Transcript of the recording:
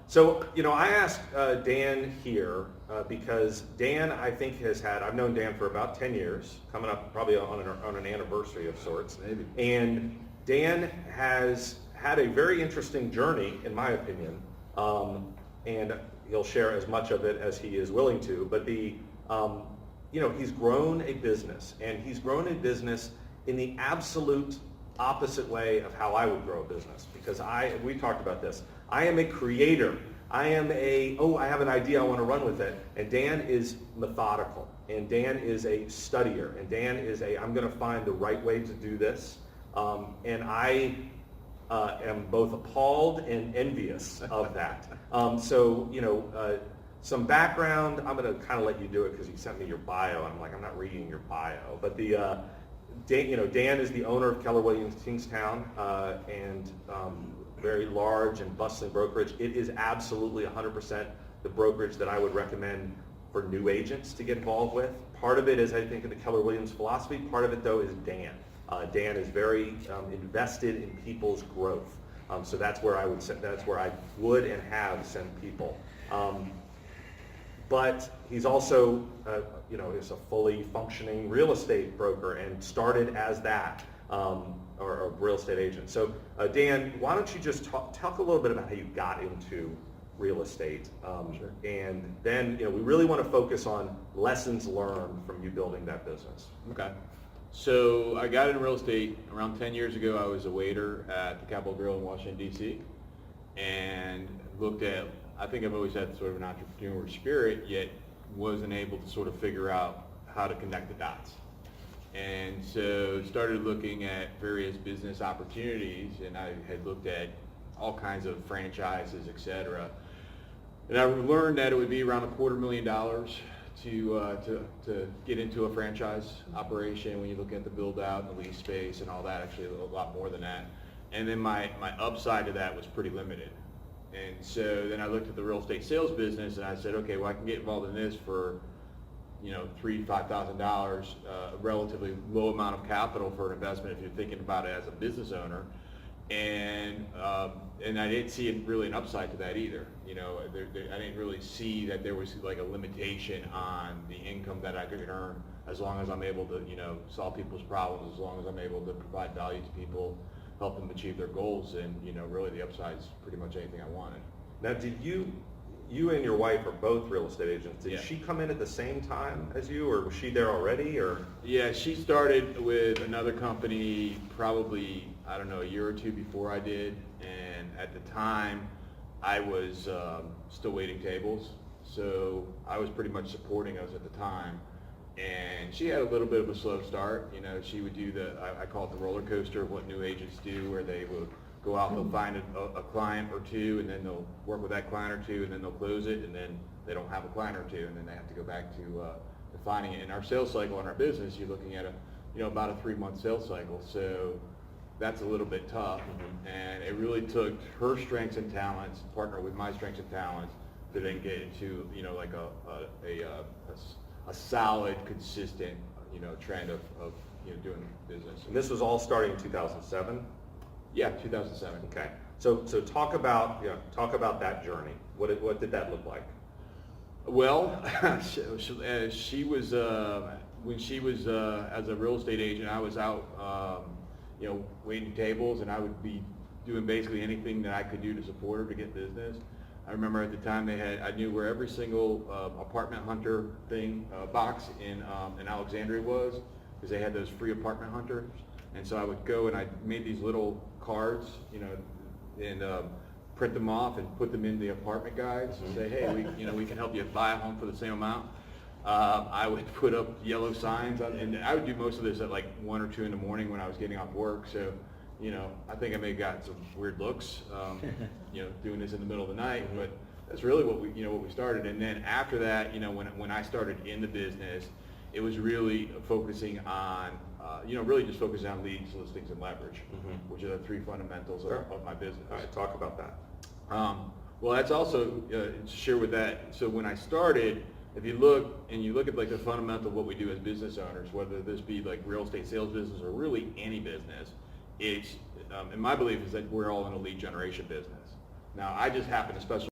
So, I asked Dan here because Dan, I think, I've known Dan for about 10 years, coming up probably on an anniversary of sorts. Maybe. And Dan has had a very interesting journey, in my opinion, and he'll share as much of it as he is willing to, but he's grown a business, and he's grown a business in the absolute opposite way of how I would grow a business, because we talked about this. I am a creator. I have an idea, I want to run with it. And Dan is methodical, and Dan is a studier, and Dan is I'm going to find the right way to do this. And I am both appalled and envious of that. Some background, I'm going to kind of let you do it because you sent me your bio, and I'm like, I'm not reading your bio. But Dan is the owner of Keller Williams Kingstowne, and very large and bustling brokerage. It is absolutely 100% the brokerage that I would recommend for new agents to get involved with. Part of it is, I think, in the Keller Williams philosophy. Part of it, though, is Dan. Dan is very invested in people's growth. So that's where I would and have sent people. But he's also, is a fully functioning real estate broker and started as that, or a real estate agent. So Dan, why don't you just talk a little bit about how you got into real estate, Sure. And then we really want to focus on lessons learned from you building that business. Okay. So I got into real estate around 10 years ago. I was a waiter at the Capitol Grill in Washington, D.C. and I think I've always had sort of an entrepreneur spirit, yet wasn't able to sort of figure out how to connect the dots. And so started looking at various business opportunities, and I had looked at all kinds of franchises, et cetera. And I learned that it would be around $250,000 to get into a franchise operation when you look at the build out and the lease space and all that, actually a lot more than that. And then my upside to that was pretty limited. And so then I looked at the real estate sales business, and I said, okay, well, I can get involved in this for $3,000 to $5,000, a relatively low amount of capital for an investment if you're thinking about it as a business owner. And I didn't see really an upside to that either. I didn't really see that there was like a limitation on the income that I could earn as long as I'm able to, solve people's problems, as long as I'm able to provide value to people, help them achieve their goals, and really the upside is pretty much anything I wanted. Now, did you and your wife are both real estate agents. Did Yeah. she come in at the same time as you, or was she there already, or? Yeah, she started with another company probably, a year or two before I did, and at the time I was still waiting tables, so I was pretty much supporting us at the time. And she had a little bit of a slow start. She would do I call it the roller coaster of what new agents do, where they would go out, they'll find a client or two, and then they'll work with that client or two, and then they'll close it, and then they don't have a client or two, and then they have to go back to finding it. In our sales cycle in our business, you're looking at about a 3-month sales cycle, so that's a little bit tough. Mm-hmm. And it really took her strengths and talents, partner with my strengths and talents, to then get into like a solid, consistent trend of doing business. And this was all starting in 2007. Yeah, 2007. Okay. So talk about that journey. What did that look like? Well, she was when she was as a real estate agent, I was out waiting tables, and I would be doing basically anything that I could do to support her to get business. I remember at the time I knew where every single apartment hunter box in Alexandria was, because they had those free apartment hunters. And so I would go and I made these little cards, and print them off and put them in the apartment guides and say, hey, we can help you buy a home for the same amount. I would put up yellow signs and I would do most of this at like 1 or 2 in the morning when I was getting off work. So, I think I may have got some weird looks, doing this in the middle of the night, but that's really what we started. And then after that, when I started in the business, it was really focusing on, really just focusing on leads, listings, and leverage, which are the 3 fundamentals of my business. All right, talk about that. Well, that's also to share with that. So when I started, if you look at like the fundamental of what we do as business owners, whether this be like real estate sales business or really any business, it's, and my belief is that we're all in a lead generation business. Now, I just happen to specialize